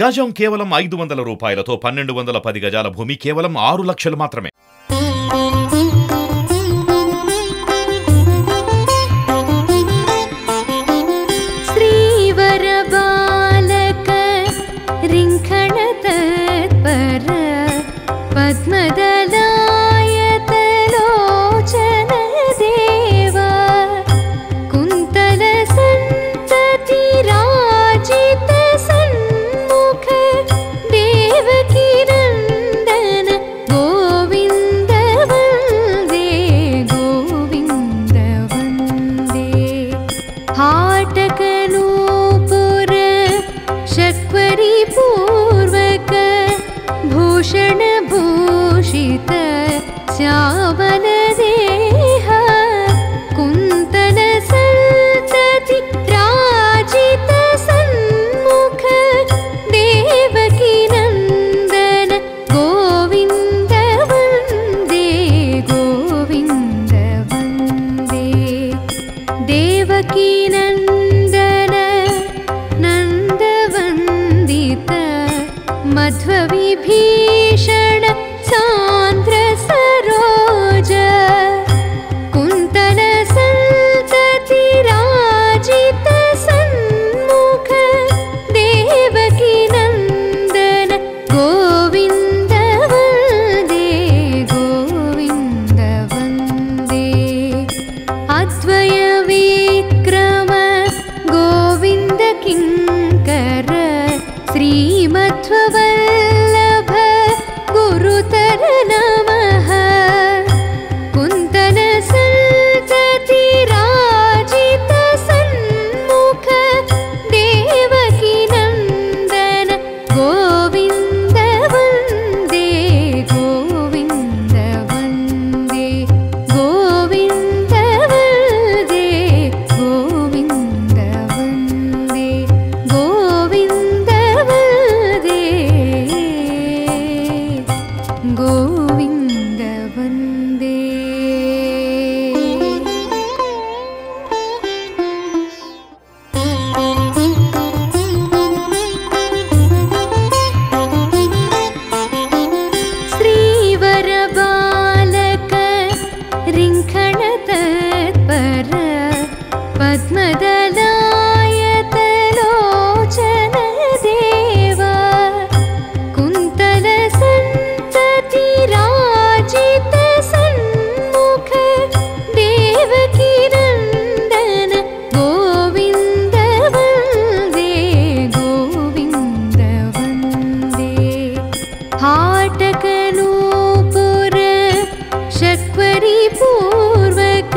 గజం కేవలం 500 రూపాయలతో 1210 గజాల భూమి కేవలం 6 లక్షలు మాత్రమే. శ్రీవర బాలక రింఖణ తత్పర పద్మదలాయతలోచన దేవ కుంతల సంతతి రాజిత సన్ముఖ దేవకీ నందన గోవింద వందే గోవింద వందే हाटकनूपुर शक्वरी पूर्वक भूषण भूषित श्यामल देह कुन्तल संतति राजित सन्मुख देवकी नंदन गोविंद वंदे गोविंद वंदे देवकी नंदन नंदवंदित मध्वविभीषण सांद्र सरोज कुंतल संतति राजित सन्मुख देवकी नंदन गोविंद वंदे गोविंद वंदे अद्वय विक्रम गोविंद किंकर श्रीमध्ववल्लभ गुरुतर नमः कुंतल संतति राजित सन्मुख देवकी नंदन गोविंद वंदे गोविंद वंदे गोविंद वंदे गोविंद वंदे गोविंद वंदे गोविंद वंदे श्रीवर बालक रिंखण तत्पर पद्मदलायतलोचन देव कुंतल संतति राजित सन्मुख देवकी नंदन गोविंद वंदे गोविंद वंदे हाटकनूपुर शक्वरी पूर्वक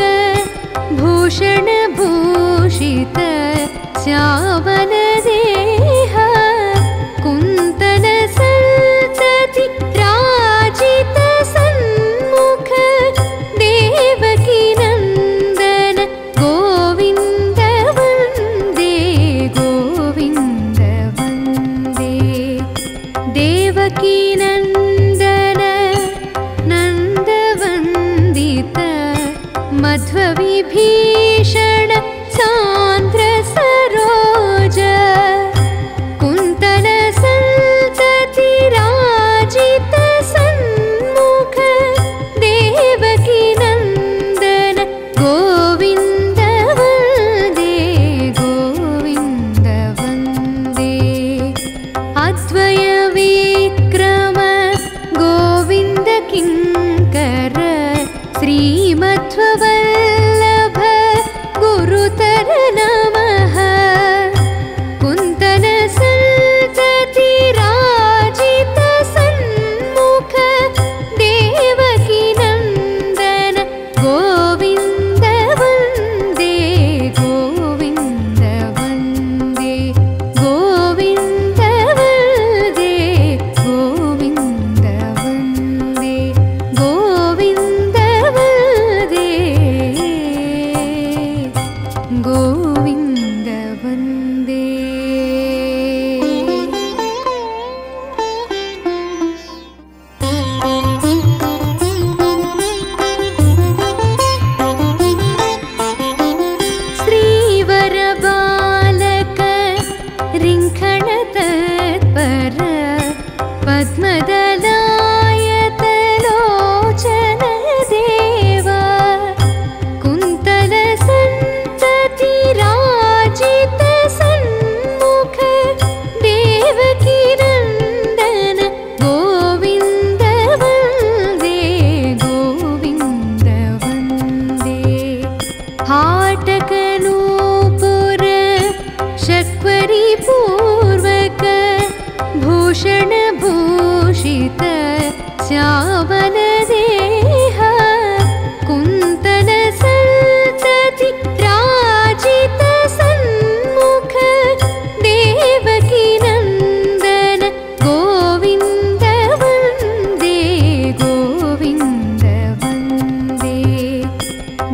भूषण भूषित श्यामल देह कुंतल संतति राजित सन्मुख देवकी नंदन गोविंद वंदे गोविंद वंदे देवकी नंदन नंदवंदित मध्वविभीषण सांद्र सरोज कुंतल संतति राजित सन्मुख देवकी नंदन गोविंद वंदे गोविंद वंदे अद्वय विक्रम गोविंद किंकर श्रीमध्ववल्लभ गुरुतर नमः कुंतल संतति राजित सन्मुख देवकी नंदन गोविंद वंदे गोविंद वंदे गोविंद वंदे गोविंद वंदे गोविंद वंदे श्यामलदेह कुन्तल सन्तति राजित सन्मुख देवकी नन्दन गोविन्द वन्दे गोविन्द वन्दे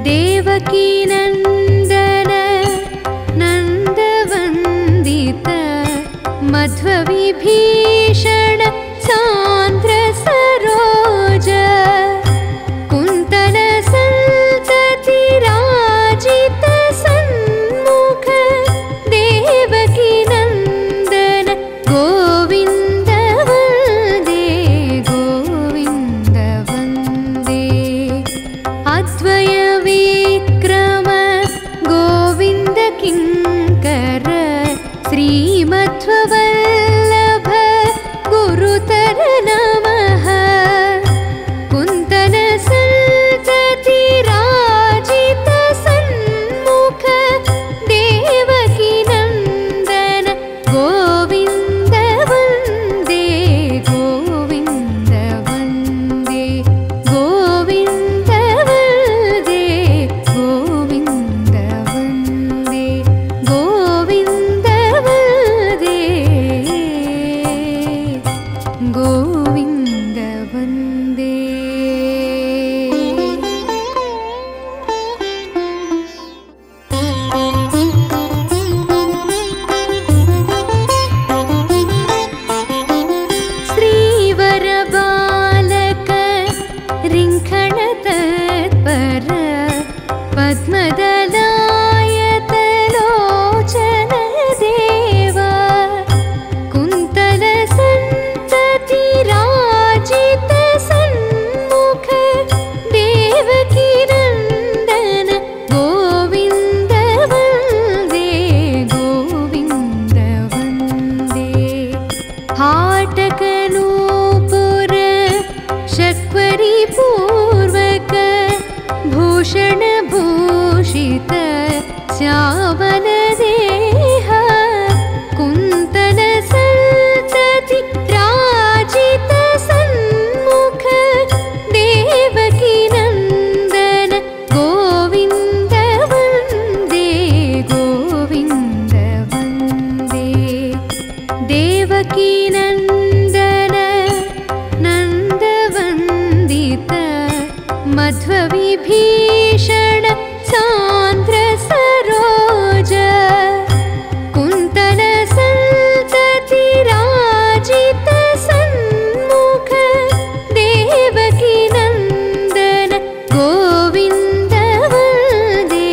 देवकी नन्दन नन्दवन्दित मध्वविभीषण सान्द्र सरोज कुन्तल सन्तति राजित सन्मुख देवकी नन्दन गोविन्द वन्दे गोविन्द वन्दे अद्वय विक्रम गोविन्द किङ्कर श्रीमध्ववल्लभ गुरुतर नमः कुन्तल सन्तति राजित सन्मुख देवकी नन्दन गोविन्द वन्दे गोविन्द वन्दे गोविन्द वन्दे गोविन्द वन्दे गोविन्द वन्दे गोविन्द वन्दे श्रीवर बालक रिङ्खण तत्पर पद्मदलायत लोचन देवा कुन्तल सन्तति राजित सन्मुख देवकी नन्दन गोविन्द वन्दे गोविन्द वन्दे हाटकनूपुर शक्वरी पूर्वक भूषण भूषित श्यामलदेह कुन्तल सन्तति राजित सन्मुख देवकी नन्दन गोविन्द वन्दे गोविन्द वन्दे देवकी नन्दन नन्दवन्दित मध्वविभीषण सान्द्र सरोज कुन्तल सन्तति राजित सन्मुख देवकी नन्दन गोविन्द वन्दे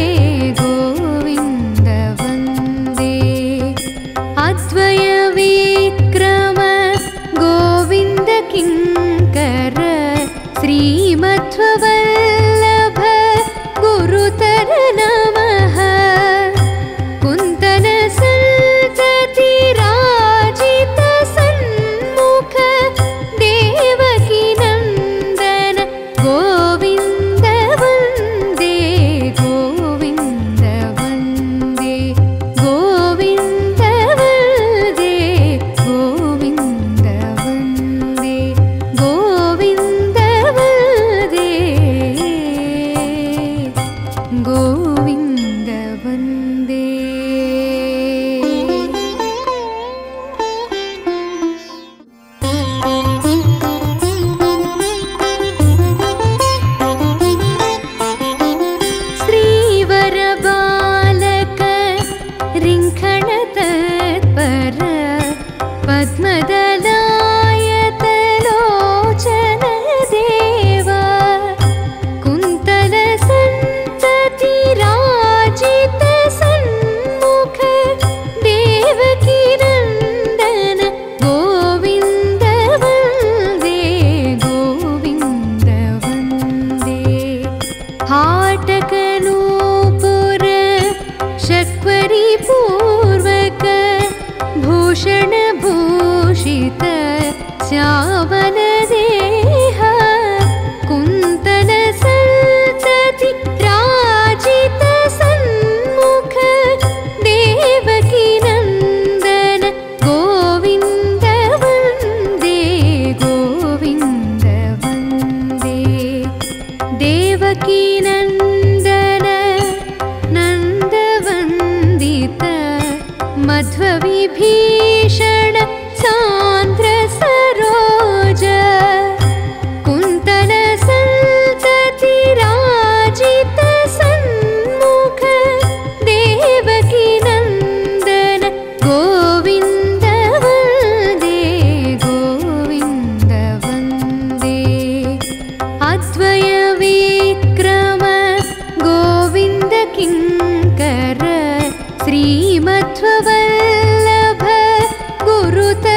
गोविन्द वन्दे अद्वय विक्रम गोविन्द किङ्कर श्रीमध्ववल्लभ गुरुतर नमः कुन्तल सन्तति राजित सन्मुख देवकी नन्दन गोविन्द वन्दे गोविन्द वन्दे गोविन्द वन्दे गोविन्द वन्दे गोविन्द वन्दे गोविन्द वन्दे श्रीवर बालक रिङ्खण तत्पर पद्मदलायत लोचन देवा कुन्तल सन्तति राजित सन्मुख देवकी नन्दन गोविन्द वन्दे गोविन्द वन्दे हाटकनूपुर शक्वरी पूर्वक भूषण भूषित श्यामलदेह कुन्तल सन्तति राजित सन्मुख देवकी नन्दन गोविन्द वन्दे गोविन्द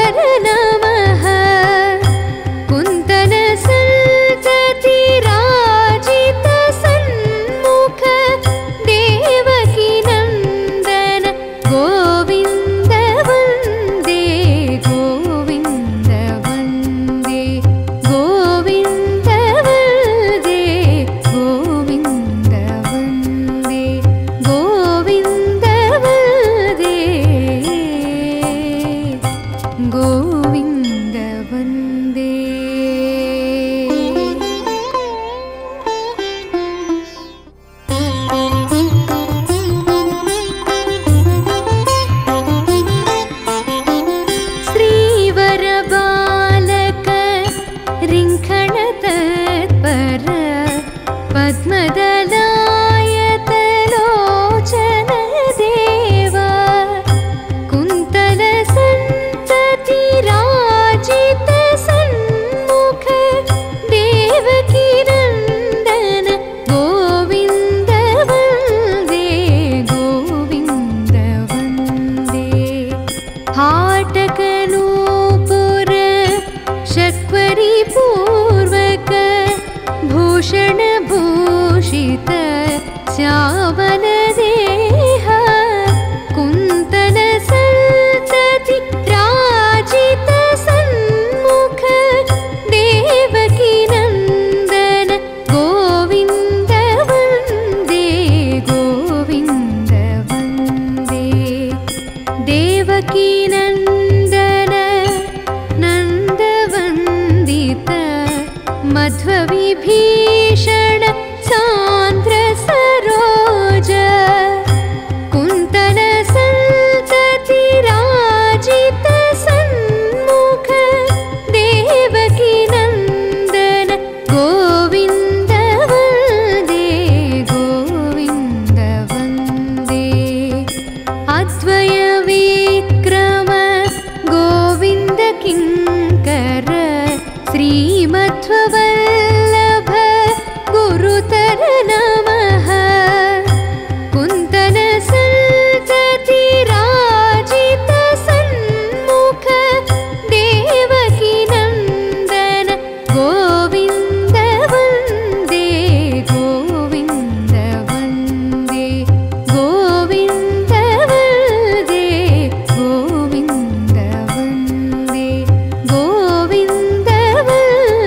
गुरुतर नमः कुन्तल सन्तति राजित सन्मुख देवकी नन्दन गोविन्द वन्दे गोविन्द वन्दे गोविन्द वन्दे गोविन्द वन्दे गोविन्द वन्दे गोविन्द वन्दे श्रीवरबालक रिङ्खण तत्पर पद्मदलायतलोचन देवा कुन्तल सन्तति राजित सन्मुख देवकी नन्दन गोविन्द वन्दे गोविन्द वन्दे हाटकनूपुर शक्वरी पूर्वक भूषण भूषित श्यामल देह कुन्तल सन्तति राजित सन्मुख देवकी नन्दन गोविन्द वन्दे गोविन्द वन्दे देवकी नन्दन नन्दवन्दित मध्वविभीषण सान्द्र सरोज कुन्तल सन्तति राजित सन्मुख देवकी नन्दन गोविन्द वन्दे गोविन्द वन्दे अद्वय विक्रम गोविन्द किङ्कर श्रीमध्ववल्लभ गुरुतर नमः कुन्तल सन्तति राजित सन्मुख देवकी नन्दन गोविन्द वन्दे गोविन्द वन्दे गोविन्द वन्दे गोविन्द वन्दे गोविन्द वन्दे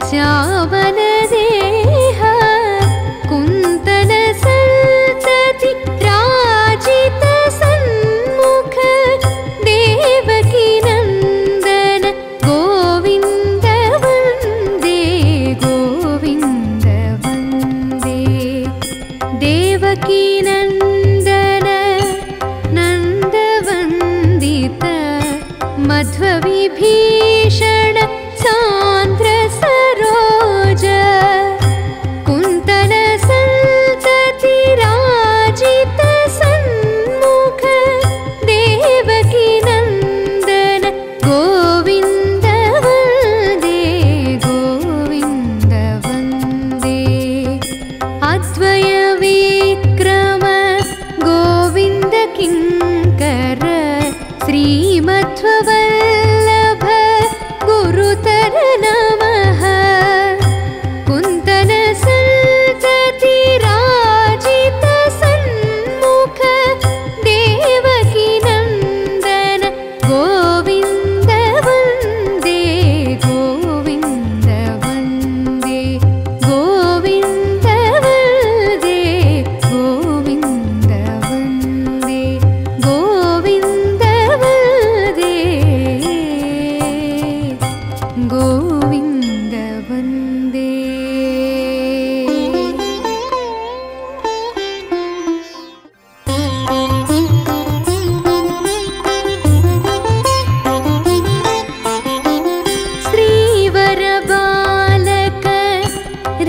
श्यामलदेह कुन्तल सन्तति राजित सन्मुख देवकी नन्दन गोविन्द वन्दे गोविन्द वन्दे देवकी नन्दन नन्दवन्दित मध्वविभीषण सान्द्र सरोज कुन्तल सन्तति राजित सन्मुख देवकी नन्दन गोविन्द वन्दे गोविन्द वन्दे अद्वय विक्रम गोविन्द किङ्कर श्रीमध्ववल्लभ गुरुतर नमः कुन्तल सन्तति राजित सन्मुख देवकी नन्दन गोविन्द वन्दे गोविन्द वन्दे गोविन्द वन्दे गोविन्द वन्दे गोविन्द वन्दे गोविन्द वन्दे श्रीवर बालक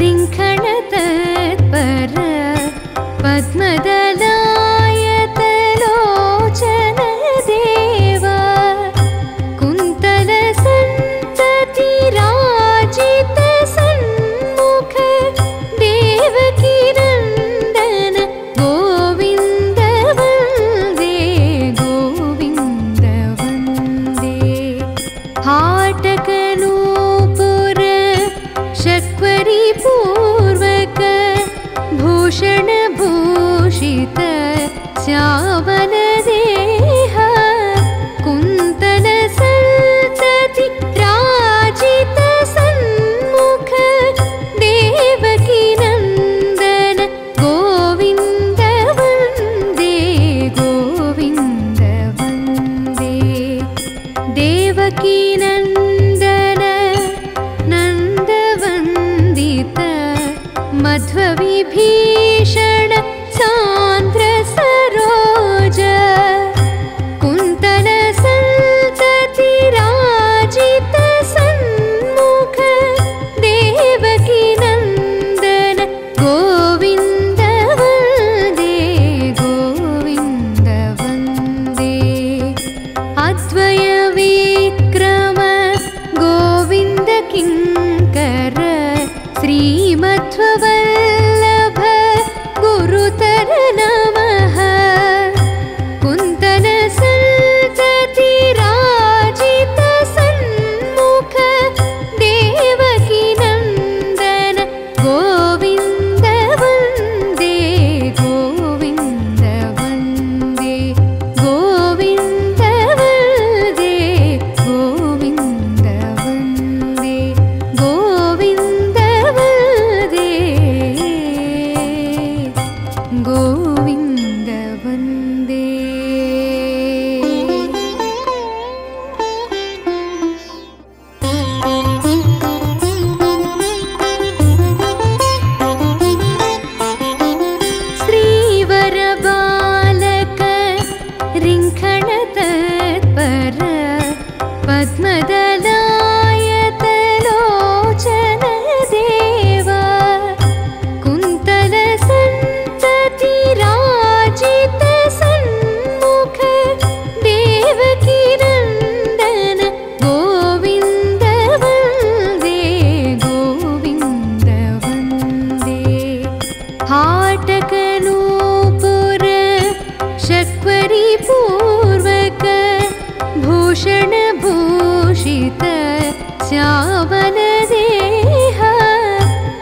रिङ्खण तत्पर पद्मदलायत लोचन देवा कुन्तल सन्तति राजित सन्मुख देवकी नन्दन गोविन्द वन्दे गोविन्द वन्दे हाटकनूपुर शक्वरी पूर्वक भूषण भूषित श्यामलदेह कुन्तल सन्तति राजित सन्मुख देवकी नन्दन गोविन्द वन्दे गोविन्द वन्दे देवकी नन्दन नन्दवन्दित मध्वविभीषण सान्द्र सरोज कुन्तल सन्तति राजित सन्मुख देवकी नन्दन गोविन्द वन्दे गोविन्द वन्दे अद्वय विक्रम गोविन्द किङ्कर श्रीमध्ववल्लभ गुरुतर नमः कुन्तल सन्तति राजित सन्मुख देवकी नन्दन गोविन्द वन्दे गोविन्द वन्दे गोविन्द वन्दे गोविन्द वन्दे गोविन्द वन्दे गोविन्द वन्दे श्रीवर बालक रिङ्खण तत्पर पद्मदलायत लोचन देवा कुन्तल सन्तति राजित सन्मुख देवकी नन्दन गोविन्द वन्दे गोविन्द वन्दे हाटकनूपुर शक्वरी पूर्वक भूषण भूषित श्यामलदेह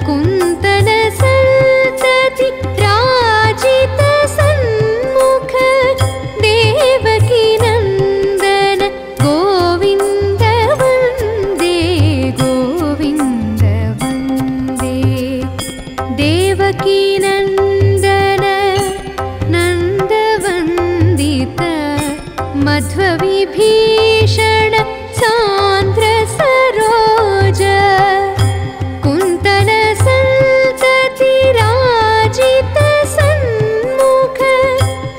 कुन्तल सन्तति राजित सन्मुख देवकी नन्दन गोविन्द वन्दे गोविन्द मध्वविभीषण सान्द्र सरोज कुन्तल सन्तति राजित सन्मुख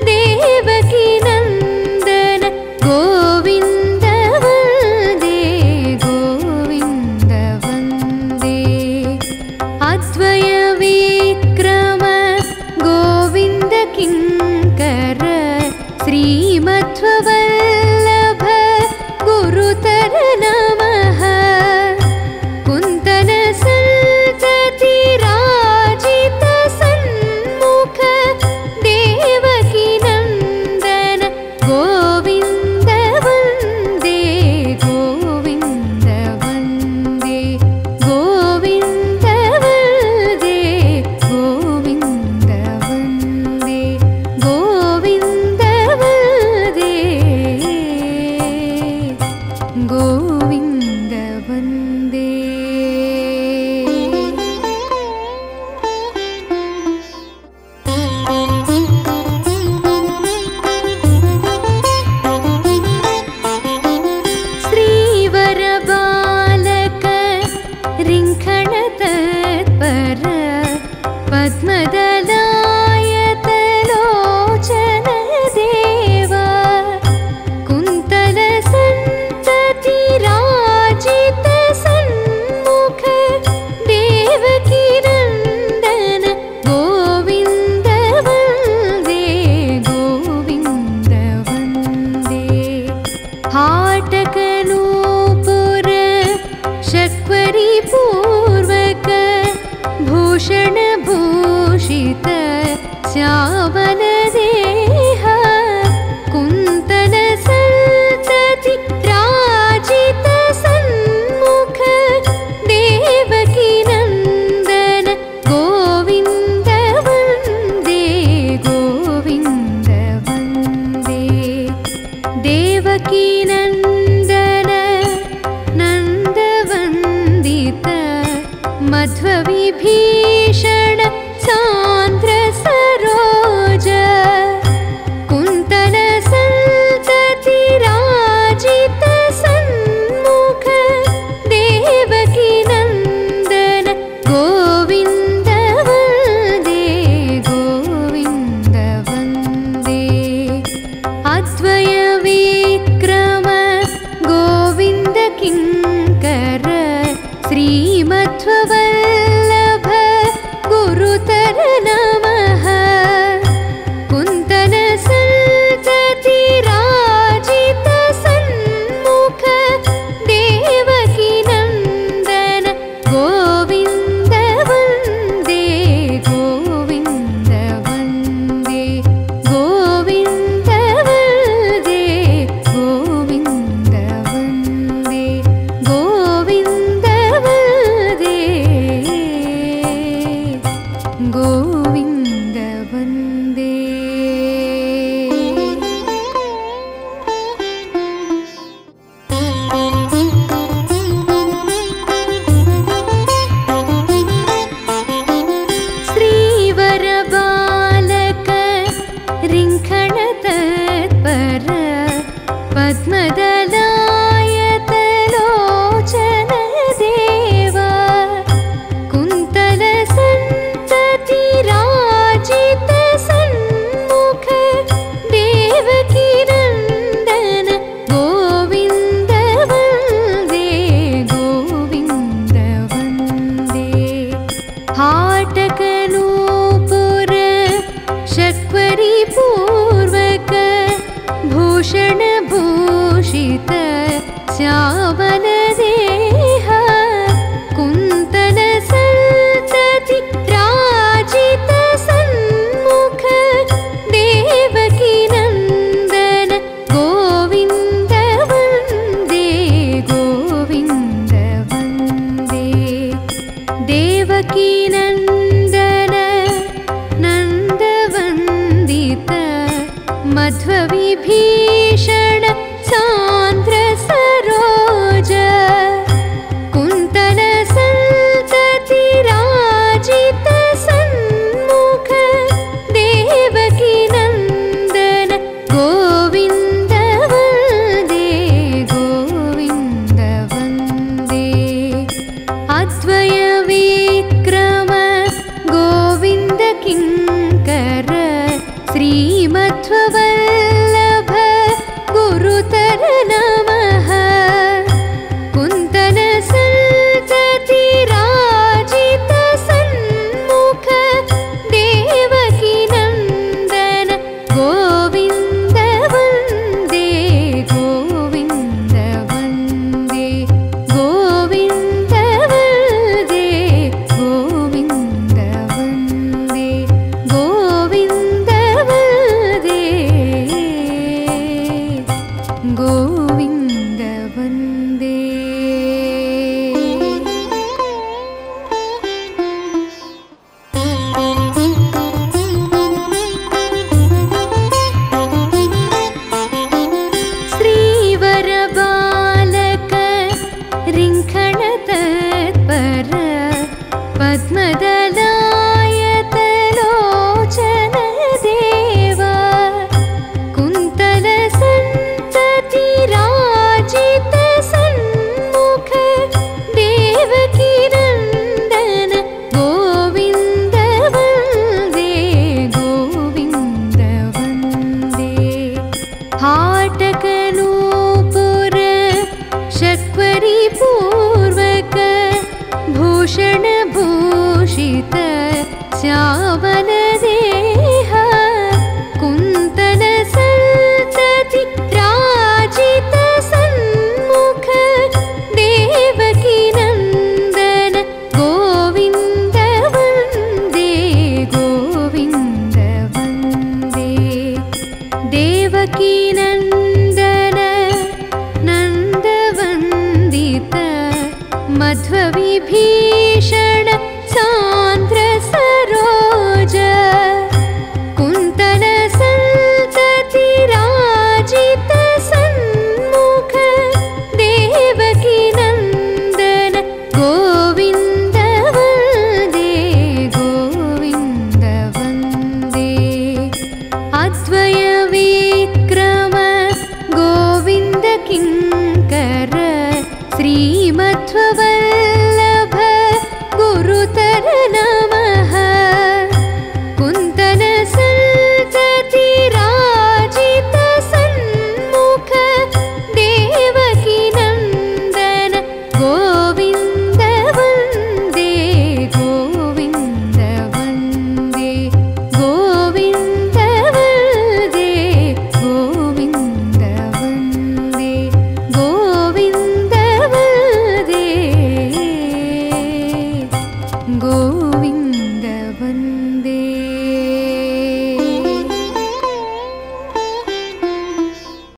देवकी नन्दन गोविन्द वन्दे गोविन्द वन्दे अद्वय विक्रम गोविन्द किङ्कर श्रीमध्ववल्लभ गुरुतर नमः कुन्तल सन्तति राजित सन्मुख देवकी नन्दन गोविन्द वन्दे गोविन्द वन्दे गोविन्द वन्दे गोविन्द वन्दे गोविन्द वन्दे गोविन्द वन्दे श्रीवर बालक रिङ्खण तत्पर पद्मदलायत लोचन देवा कुन्तल सन्तति राजित सन्मुख देवकी नन्दन गोविन्द वन्दे गोविन्द वन्दे हाटकनूपुर शक्वरी पूर्वक भूषण भूषित श्यामल देह कुन्तल सन्तति राजित सन्मुख देवकी नन्दन गोविन्द वन्दे गोविन्द वन्दे देवकी नन्दन नन्दवन्दित मध्वविभीषण सान्द्र सरोज कुन्तल सन्तति राजित सन्मुख देवकी नन्दन गोविन्द वन्दे गोविन्द वन्दे अद्वय विक्रम गोविन्द किङ्कर श्रीमध्ववल्लभ गुरुतर नमः कुन्तल सन्तति राजित सन्मुख देवकी नन्दन गोविन्द वन्दे गोविन्द वन्दे गोविन्द वन्दे गोविन्द वन्दे गोविन्द वन्दे गोविन्द वन्दे श्रीवर बालक रिङ्खण तत्पर पद्मदलायत लोचन देवा कुन्तल सन्तति राजित सन्मुख देवकी नन्दन गोविन्द वन्दे गोविन्द वन्दे हाटकनूपुर शक्वरी पूर्वक भूषण भूषित श्यामल देह कुन्तल सन्तति राजित सन्मुख देवकी नन्दन गोविन्द वन्दे गोविन्द वन्दे देवकी नन्दन नन्दवन्दित मध्वविभीषण सान्द्र सरोज गोविन्द वन्दे श्रीवरबालक रिङ्खणतत्पर पद्मदलायतलोचन देवा कुन्तलसन्ततिराजित सन्मुख देवकीनन्दन गोविन्द वन्दे गोविन्द वन्दे हाटकनूपुर शक्वरी पूर्वक भूषण भूषित श्यामल देह कुन्तल सन्तति राजित सन्मुख देवकी नन्दन गोविन्द वन्दे गोविन्द वन्दे देवकी नन्दन नन्दवन्दित मध्वविभीषण सान्द्र सरोज कुन्तल सन्तति राजित सन्मुख देवकी नन्दन गोविन्द वन्दे गोविन्द वन्दे अद्वय विक्रम गोविन्द किङ्कर श्रीमध्व